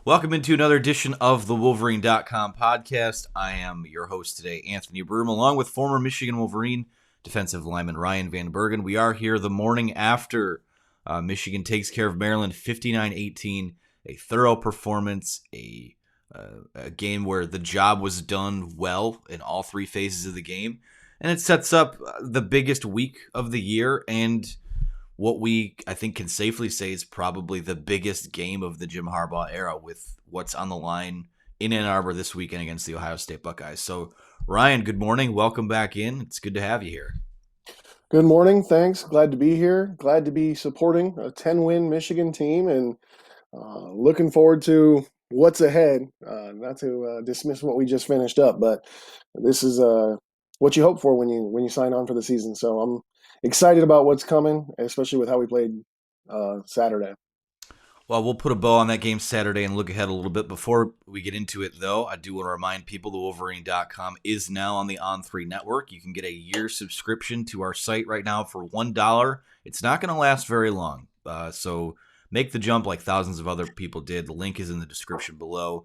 Welcome into another edition of the Wolverine.com podcast. I am your host today, Anthony Broome, along with former Michigan Wolverine defensive lineman Ryan Van Bergen. We are here the morning after Michigan takes care of Maryland 59-18, a thorough performance, a game where the job was done well in all three phases of the game, and it sets up the biggest week of the year and what I think can safely say is probably the biggest game of the Jim Harbaugh era with what's on the line in Ann Arbor this weekend against the Ohio State Buckeyes. So, Ryan, good morning. Welcome back in. It's good to have you here. Good morning. Thanks. Glad to be here. Glad to be supporting a 10-win Michigan team and looking forward to what's ahead. Not to dismiss what we just finished up, but this is what you hope for when you sign on for the season. So I'm excited about what's coming, especially with how we played Saturday. Well, we'll put a bow on that game Saturday and look ahead a little bit. Before we get into it, though, I do want to remind people the Wolverine.com is now on the On3 network. You can get a year subscription to our site right now for $1. It's not going to last very long, so make the jump like thousands of other people did. The link is in the description below.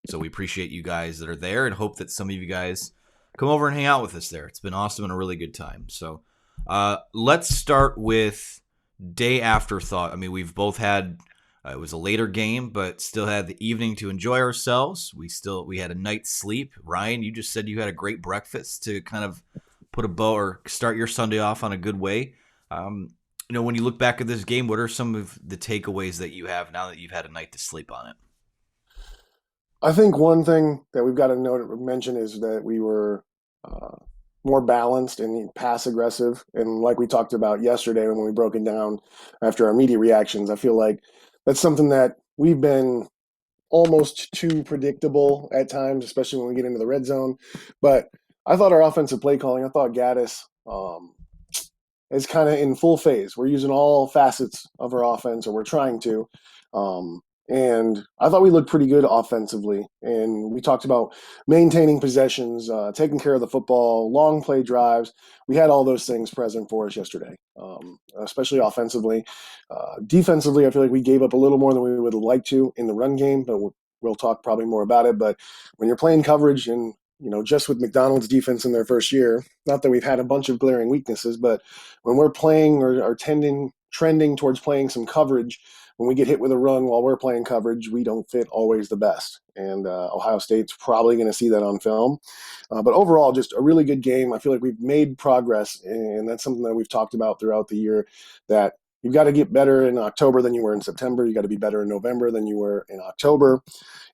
So we appreciate you guys that are there and hope that some of you guys come over and hang out with us there. It's been awesome and a really good time. So let's start with day afterthought. I mean, we've both had it was a later game, but still had the evening to enjoy ourselves. We had a night's sleep. Ryan, you just said you had a great breakfast to kind of put a bow or start your Sunday off on a good way. When you look back at this game, what are some of the takeaways that you have now that you've had a night to sleep on it? I think one thing that we've got to mention is that we were more balanced and pass aggressive. And like we talked about yesterday when we broke it down after our media reactions, I feel like that's something that we've been almost too predictable at times, especially when we get into the red zone. But I thought our offensive play calling, I thought Gaddis is kind of in full phase. We're using all facets of our offense, or we're trying to. And I thought we looked pretty good offensively. And we talked about maintaining possessions, taking care of the football, long play drives. We had all those things present for us yesterday, especially offensively. Defensively, I feel like we gave up a little more than we would like to in the run game, but we'll talk probably more about it. But when you're playing coverage and, just with McDonald's defense in their first year, not that we've had a bunch of glaring weaknesses, but when we're playing or are trending towards playing some coverage, when we get hit with a run while we're playing coverage, we don't fit always the best. And Ohio State's probably going to see that on film. But overall, just a really good game. I feel like we've made progress, and that's something that we've talked about throughout the year, that you've got to get better in October than you were in September. You got to be better in November than you were in October.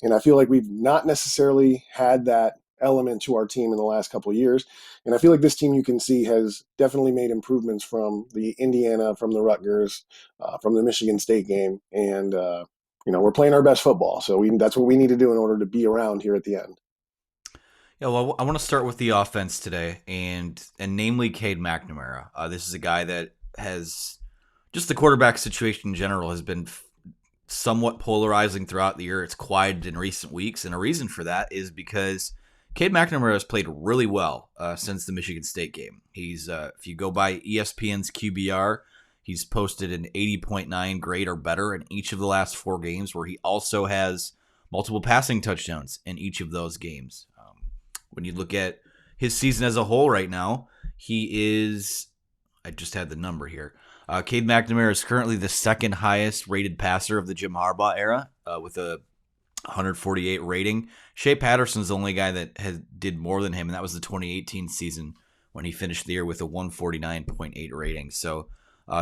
And I feel like we've not necessarily had that element to our team in the last couple of years. And I feel like this team, you can see, has definitely made improvements from the Indiana, from the Rutgers, from the Michigan State game. And, we're playing our best football. So that's what we need to do in order to be around here at the end. Yeah, well, I want to start with the offense today, and namely Cade McNamara. This is a guy that has just the quarterback situation in general has been somewhat polarizing throughout the year. It's quieted in recent weeks, and a reason for that is because Cade McNamara has played really well since the Michigan State game. He's, if you go by ESPN's QBR, he's posted an 80.9 grade or better in each of the last 4 games, where he also has multiple passing touchdowns in each of those games. When you look at his season as a whole right now, he is, I just had the number here. Cade McNamara is currently the second highest rated passer of the Jim Harbaugh era with a 148 rating. Shea Patterson's the only guy that did more than him, and that was the 2018 season when he finished the year with a 149.8 rating. So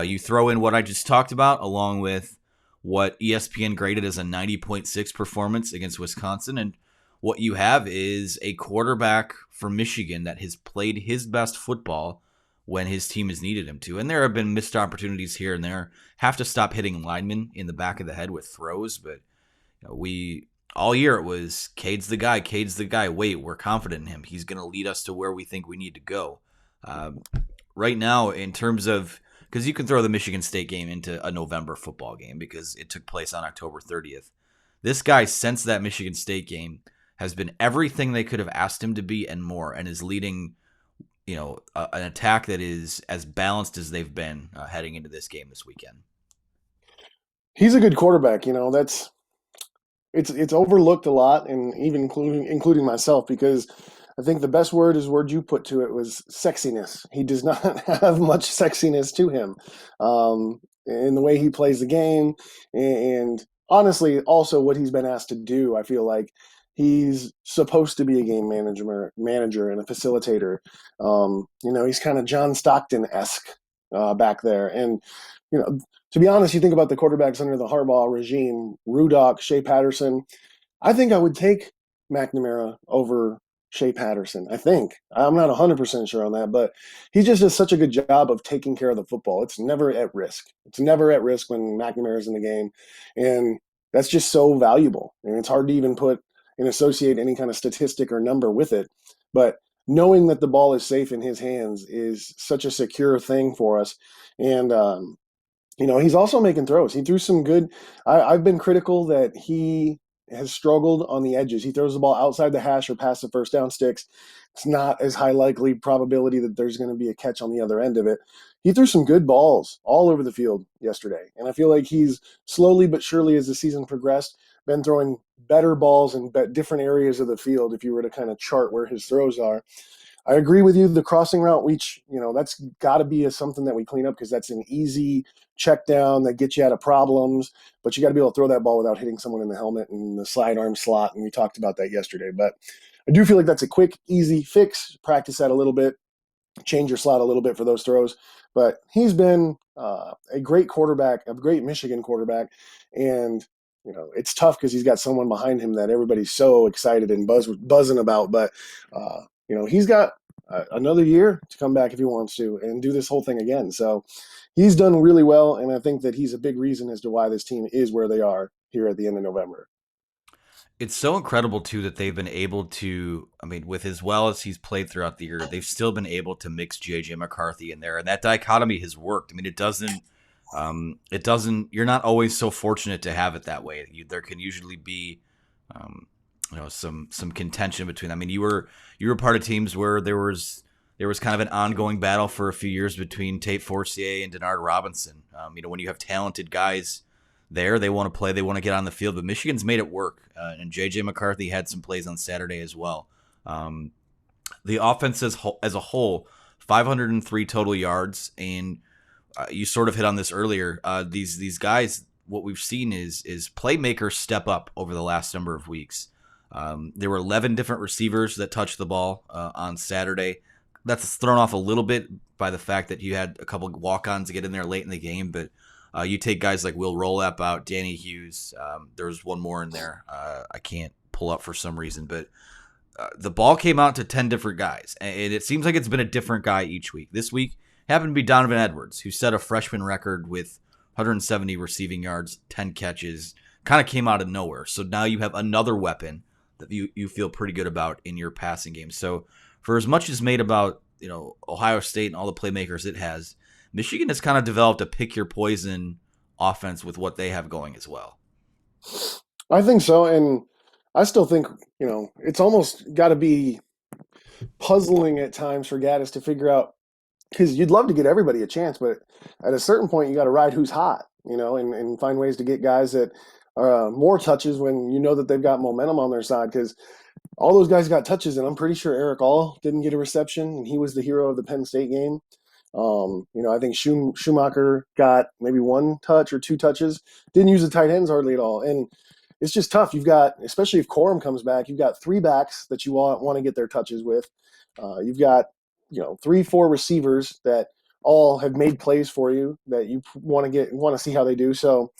you throw in what I just talked about, along with what ESPN graded as a 90.6 performance against Wisconsin, and what you have is a quarterback for Michigan that has played his best football when his team has needed him to. And there have been missed opportunities here and there. Have to stop hitting linemen in the back of the head with throws, but we all year it was Cade's the guy. Wait, we're confident in him. He's going to lead us to where we think we need to go. Right now, in terms of, because you can throw the Michigan State game into a November football game because it took place on October 30th. This guy, since that Michigan State game, has been everything they could have asked him to be and more, and is leading, an attack that is as balanced as they've been heading into this game this weekend. He's a good quarterback. That's it's overlooked a lot, and even including myself, because I think the best word you put to it was sexiness. He does not have much sexiness to him, in the way he plays the game, and honestly, also what he's been asked to do. I feel like he's supposed to be a game manager and a facilitator. He's kind of John Stockton esque back there, and you know to be honest, you think about the quarterbacks under the Harbaugh regime, Rudock, Shea Patterson. I think I would take McNamara over Shea Patterson. I think. I'm not 100% sure on that, but he just does such a good job of taking care of the football. It's never at risk. It's never at risk when McNamara's in the game. And that's just so valuable. And it's hard to even put and associate any kind of statistic or number with it. But knowing that the ball is safe in his hands is such a secure thing for us. And he's also making throws. He threw some good. I've been critical that he has struggled on the edges. He throws the ball outside the hash or past the first down sticks. It's not as high likely probability that there's going to be a catch on the other end of it. He threw some good balls all over the field yesterday. And I feel like he's slowly but surely, as the season progressed, been throwing better balls in different areas of the field if you were to kind of chart where his throws are. I agree with you. The crossing route, that's got to be something that we clean up, because that's an easy check down that gets you out of problems. But you got to be able to throw that ball without hitting someone in the helmet and the sidearm slot. And we talked about that yesterday. But I do feel like that's a quick, easy fix. Practice that a little bit, change your slot a little bit for those throws. But he's been a great quarterback, a great Michigan quarterback. And it's tough because he's got someone behind him that everybody's so excited and buzzing about. But he's got another year to come back if he wants to and do this whole thing again. So he's done really well, and I think that he's a big reason as to why this team is where they are here at the end of November. It's so incredible too that they've been able to. I mean, with as well as he's played throughout the year, they've still been able to mix JJ McCarthy in there, and that dichotomy has worked. I mean, it doesn't. It doesn't. You're not always so fortunate to have it that way. There can usually be, um, some contention between. I mean, you were part of teams where there was kind of an ongoing battle for a few years between Tate Forcier and Denard Robinson. When you have talented guys there, they want to play, they want to get on the field, but Michigan's made it work. And JJ McCarthy had some plays on Saturday as well. Um, the offense as a whole, 503 total yards, and you sort of hit on this earlier. These guys, what we've seen is playmakers step up over the last number of weeks. There were 11 different receivers that touched the ball on Saturday. That's thrown off a little bit by the fact that you had a couple walk-ons get in there late in the game, but you take guys like Will Rolap out, Danny Hughes. There was one more in there. I can't pull up for some reason, but the ball came out to 10 different guys, and it seems like it's been a different guy each week. This week happened to be Donovan Edwards, who set a freshman record with 170 receiving yards, 10 catches, kind of came out of nowhere. So now you have another weapon that you feel pretty good about in your passing game. So for as much as made about Ohio State and all the playmakers it has, Michigan has kind of developed a pick your poison offense with what they have going as well. I think so, and I still think it's almost got to be puzzling at times for Gaddis to figure out, because you'd love to get everybody a chance, but at a certain point you got to ride who's hot, and find ways to get guys that are more touches when you know that they've got momentum on their side, because all those guys got touches, and I'm pretty sure Eric All didn't get a reception, and he was the hero of the Penn State game. I think Schumacher got maybe one touch or two touches, didn't use the tight ends hardly at all. And it's just tough. You've got, especially if Corum comes back, you've got three backs that you want to get their touches with. You've got, 3-4 receivers that all have made plays for you that you want to see how they do. So,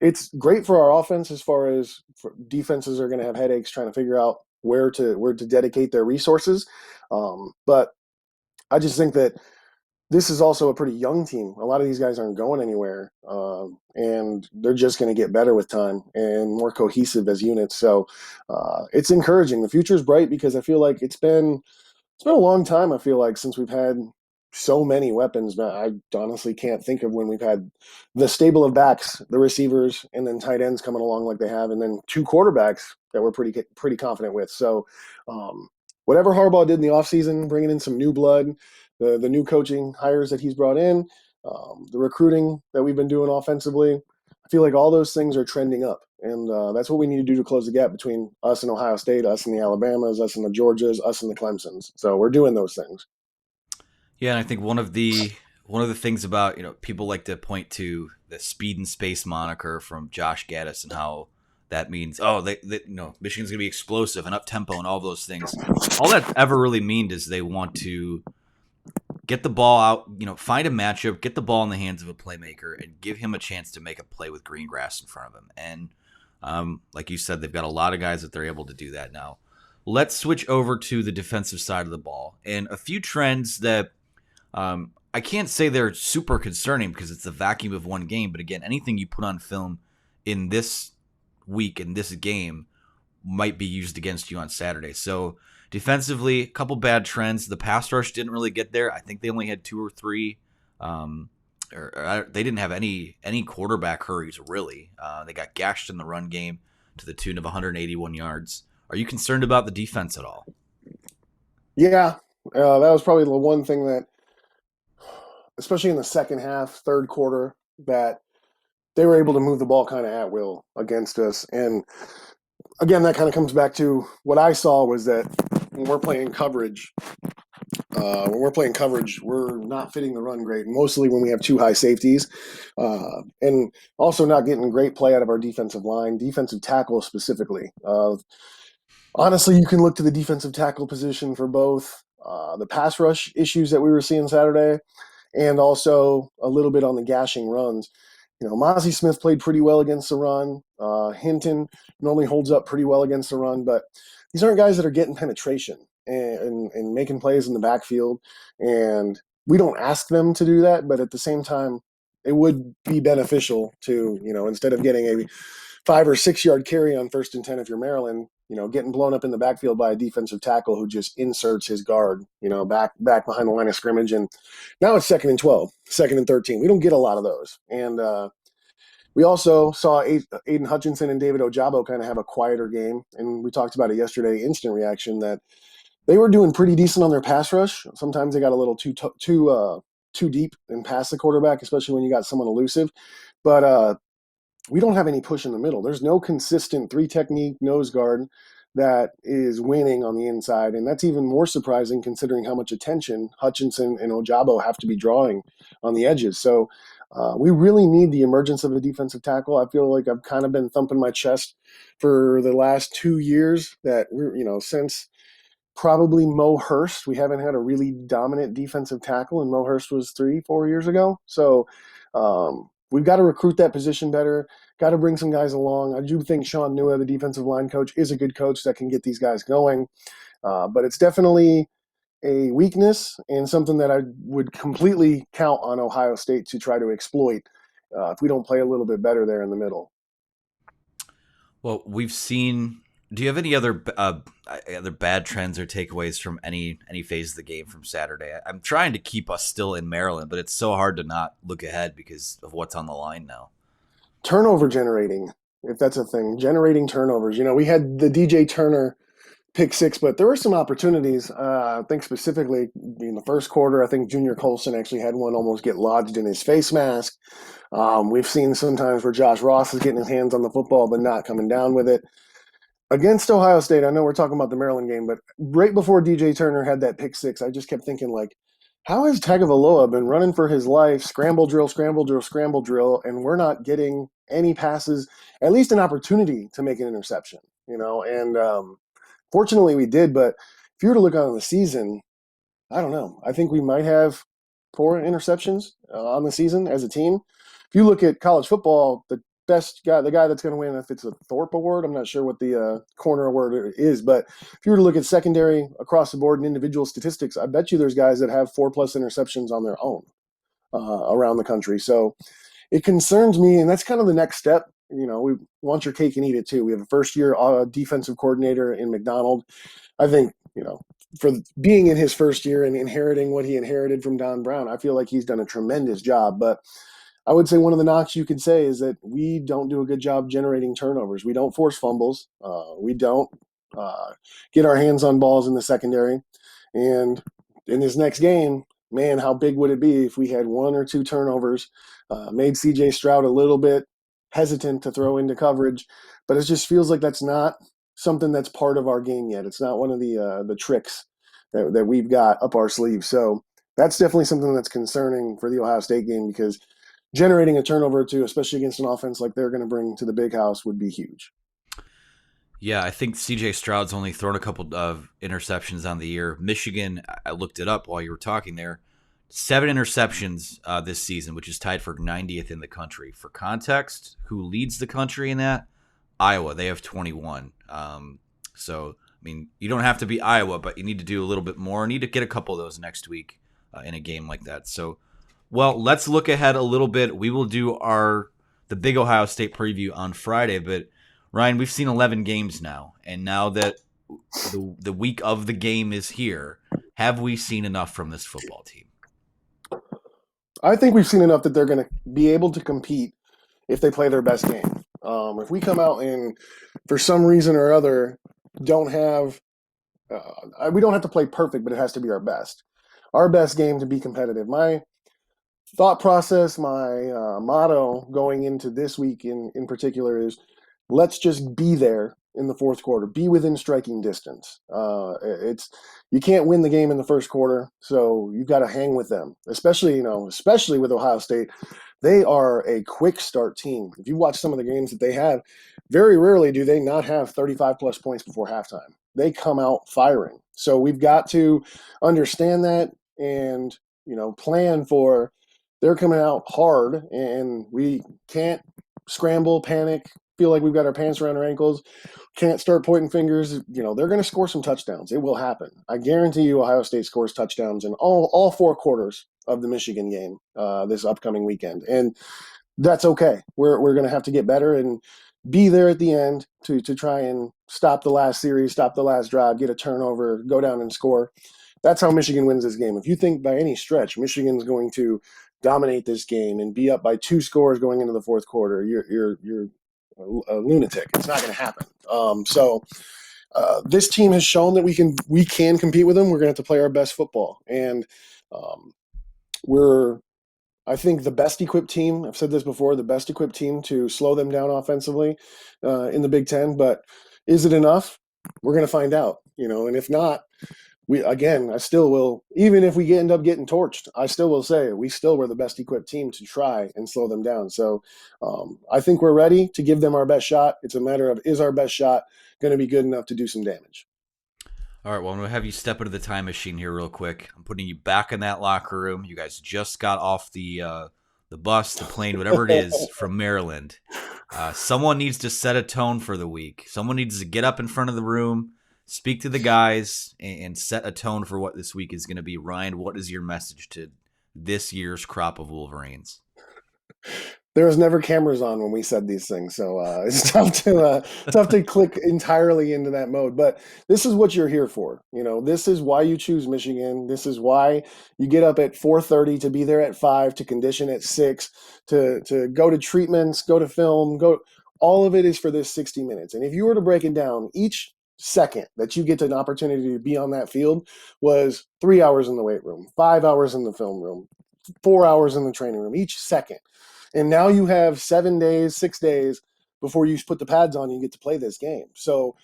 it's great for our offense as far as defenses are going to have headaches trying to figure out where to dedicate their resources. But I just think that this is also a pretty young team. A lot of these guys aren't going anywhere, and they're just going to get better with time and more cohesive as units. So it's encouraging. The future is bright, because I feel like it's been a long time, I feel like, since we've had so many weapons. But I honestly can't think of when we've had the stable of backs, the receivers, and then tight ends coming along like they have, and then two quarterbacks that we're pretty confident with. So whatever Harbaugh did in the offseason, bringing in some new blood, the new coaching hires that he's brought in, the recruiting that we've been doing offensively, I feel like all those things are trending up. And that's what we need to do to close the gap between us and Ohio State, us and the Alabamas, us and the Georgias, us and the Clemsons. So we're doing those things. Yeah, and I think one of the things about people like to point to the speed and space moniker from Josh Gaddis and how that means Michigan's gonna be explosive and up tempo and all those things. All that ever really means is they want to get the ball out, find a matchup, get the ball in the hands of a playmaker, and give him a chance to make a play with green grass in front of him. And like you said, they've got a lot of guys that they're able to do that now. Let's switch over to the defensive side of the ball and a few trends that I can't say they're super concerning because it's the vacuum of one game. But again, anything you put on film in this week, in this game, might be used against you on Saturday. So defensively, a couple bad trends. The pass rush didn't really get there. I think they only had two or three. They didn't have any quarterback hurries, really. They got gashed in the run game to the tune of 181 yards. Are you concerned about the defense at all? Yeah, that was probably the one thing that, especially in the second half, third quarter, that they were able to move the ball kind of at will against us. And again, that kind of comes back to what I saw was that when we're playing coverage, we're not fitting the run great, mostly when we have two high safeties, and also not getting great play out of our defensive line, defensive tackle specifically. Honestly, you can look to the defensive tackle position for both the pass rush issues that we were seeing Saturday and also a little bit on the gashing runs. Mozzie Smith played pretty well against the run. Hinton normally holds up pretty well against the run, but these aren't guys that are getting penetration and making plays in the backfield. And we don't ask them to do that, but at the same time, it would be beneficial to, instead of getting a 5 or 6 yard carry on 1st and 10 if you're Maryland, getting blown up in the backfield by a defensive tackle who just inserts his guard, back behind the line of scrimmage. And now it's 2nd and 12, 2nd and 13. We don't get a lot of those. And we also saw Aiden Hutchinson and David Ojabo kind of have a quieter game. And we talked about it yesterday, instant reaction, that they were doing pretty decent on their pass rush. Sometimes they got a little too deep and past the quarterback, especially when you got someone elusive. But we don't have any push in the middle. There's no consistent 3 technique nose guard that is winning on the inside. And that's even more surprising considering how much attention Hutchinson and Ojabo have to be drawing on the edges. So we really need the emergence of a defensive tackle. I feel like I've kind of been thumping my chest for the last 2 years that we're, since probably Mo Hurst, we haven't had a really dominant defensive tackle, and Mo Hurst was 3-4 years ago. So we've got to recruit that position better. Got to bring some guys along. I do think Sean Nua, the defensive line coach, is a good coach that can get these guys going. But it's definitely a weakness and something that I would completely count on Ohio State to try to exploit if we don't play a little bit better there in the middle. Well, we've seen. Do you have any other bad trends or takeaways from any phase of the game from Saturday? I'm trying to keep us still in Maryland, but it's so hard to not look ahead because of what's on the line now. Turnover generating, if that's a thing, generating turnovers. We had the DJ Turner pick six, but there were some opportunities. I think specifically in the first quarter, I think Junior Colson actually had one almost get lodged in his face mask. We've seen sometimes where Josh Ross is getting his hands on the football but not coming down with it. Against Ohio State, I know we're talking about the Maryland game, but right before DJ Turner had that pick six, I just kept thinking, like, how has Tagovailoa been running for his life, scramble drill, scramble drill, scramble drill, and we're not getting any passes, at least an opportunity to make an interception, And fortunately we did, but if you were to look on the season, I don't know. I think we might have 4 interceptions on the season as a team. If you look at college football, the best guy, the guy that's going to win, if it's a Thorpe Award, I'm not sure what the corner award is, but if you were to look at secondary across the board and individual statistics, I bet you there's guys that have 4+ interceptions on their own around the country. So it concerns me, and that's kind of the next step. We want your cake and eat it too. We have a first-year defensive coordinator in McDonald. I think, for being in his first year and inheriting what he inherited from Don Brown, I feel like he's done a tremendous job. But I would say one of the knocks you could say is that we don't do a good job generating turnovers. We don't force fumbles. We don't get our hands on balls in the secondary. And in this next game, man, how big would it be if we had 1 or 2 turnovers, made C.J. Stroud a little bit hesitant to throw into coverage, but it just feels like that's not something that's part of our game yet. It's not one of the tricks that we've got up our sleeve. So that's definitely something that's concerning for the Ohio State game because generating a turnover or two, especially against an offense like they're going to bring to the big house, would be huge. Yeah, I think C.J. Stroud's only thrown a couple of interceptions on the year. Michigan, I looked it up while you were talking there, 7 interceptions this season, which is tied for 90th in the country. For context, who leads the country in that? Iowa. They have 21. So, I mean, you don't have to be Iowa, but you need to do a little bit more. You need to get a couple of those next week in a game like that. So, well, let's look ahead a little bit. We will do the big Ohio State preview on Friday, but Ryan, we've seen 11 games now, and now that the week of the game is here, have we seen enough from this football team? I think we've seen enough that they're going to be able to compete if they play their best game. If we come out and, for some reason or other, don't have, we don't have to play perfect, but it has to be our best game to be competitive. My thought process, my motto going into this week in particular is let's just be there in the fourth quarter, be within striking distance. It's you can't win the game in the first quarter, so you've got to hang with them. Especially with Ohio State, they are a quick start team. If you watch some of the games that they have, very rarely do they not have 35 plus points before halftime. They come out firing. So we've got to understand that and plan for they're coming out hard, and we can't scramble, panic, feel like we've got our pants around our ankles, can't start pointing fingers. They're going to score some touchdowns. It will happen. I guarantee you Ohio State scores touchdowns in all 4 quarters of the Michigan game this upcoming weekend. And that's okay. We're going to have to get better and be there at the end to try and stop the last series, stop the last drive, get a turnover, go down and score. That's how Michigan wins this game. If you think by any stretch Michigan's going to dominate this game and be up by 2 scores going into the fourth quarter, you're a lunatic. It's not going to happen. This team has shown that we can compete with them. We're going to have to play our best football, and we're, I think, the best equipped team. I've said this before: the best equipped team to slow them down offensively in the Big Ten. But is it enough? We're going to find out. And if not, I still will, even if we end up getting torched, I still will say we still were the best equipped team to try and slow them down. So I think we're ready to give them our best shot. It's a matter of, is our best shot going to be good enough to do some damage? All right, well, I'm going to have you step into the time machine here real quick. I'm putting you back in that locker room. You guys just got off the bus, the plane, whatever it is, from Maryland. Someone needs to set a tone for the week. Someone needs to get up in front of the room, speak to the guys, and set a tone for what this week is going to be. Ryan, what is your message to this year's crop of Wolverines? There was never cameras on when we said these things, so it's tough to click entirely into that mode. But this is what you're here for. This is why you choose Michigan. This is why you get up at 4:30 to be there at 5, to condition at 6, to go to treatments, go to film, go. All of it is for this 60 minutes. And if you were to break it down, each second that you get an opportunity to be on that field was 3 hours in the weight room, 5 hours in the film room, 4 hours in the training room, each second. And now you have 7 days, 6 days before you put the pads on and you get to play this game. So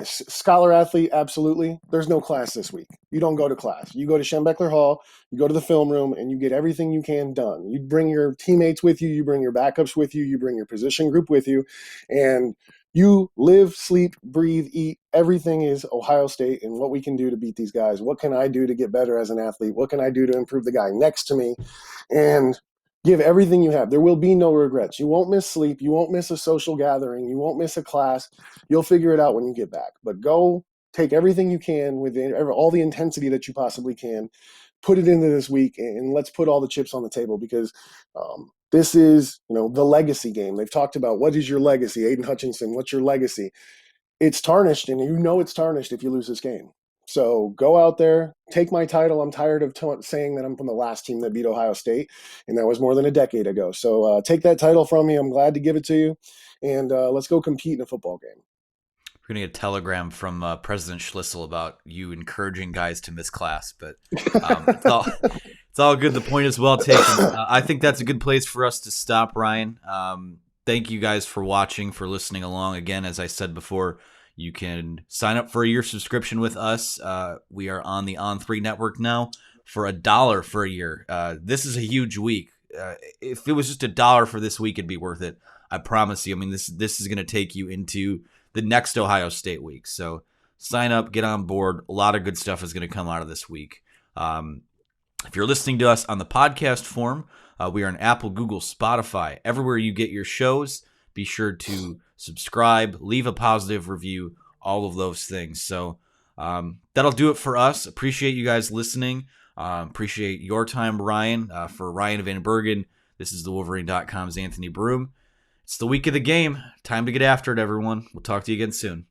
scholar athlete, absolutely. There's no class this week. You don't go to class. You go to Schembechler Hall, you go to the film room, and you get everything you can done. You bring your teammates with you, you bring your backups with you, you bring your position group with you, and you live, sleep, breathe, eat. Everything is Ohio State and what we can do to beat these guys. What can I do to get better as an athlete? What can I do to improve the guy next to me? And give everything you have. There will be no regrets. You won't miss sleep. You won't miss a social gathering. You won't miss a class. You'll figure it out when you get back. But go take everything you can with all the intensity that you possibly can, put it into this week, and let's put all the chips on the table because this is, the legacy game. They've talked about what is your legacy, Aiden Hutchinson, what's your legacy? It's tarnished, and it's tarnished if you lose this game. So go out there, take my title. I'm tired of saying that I'm from the last team that beat Ohio State, and that was more than a decade ago. So take that title from me. I'm glad to give it to you, and let's go compete in a football game. We're going to get a telegram from President Schlissel about you encouraging guys to miss class, but it's It's all good. The point is well taken. I think that's a good place for us to stop, Ryan. Thank you guys for watching, for listening along. Again, as I said before, you can sign up for a year subscription with us. We are on the On3 network now for $1 for a year. This is a huge week. If it was just $1 for this week, it'd be worth it. I promise you. I mean, this is going to take you into the next Ohio State week. So sign up, get on board. A lot of good stuff is going to come out of this week. If you're listening to us on the podcast form, we are on Apple, Google, Spotify, everywhere you get your shows. Be sure to subscribe, leave a positive review, all of those things. So that'll do it for us. Appreciate you guys listening. Appreciate your time, Ryan. For Ryan Van Bergen, this is the Wolverine.com's Anthony Broome. It's the week of the game. Time to get after it, everyone. We'll talk to you again soon.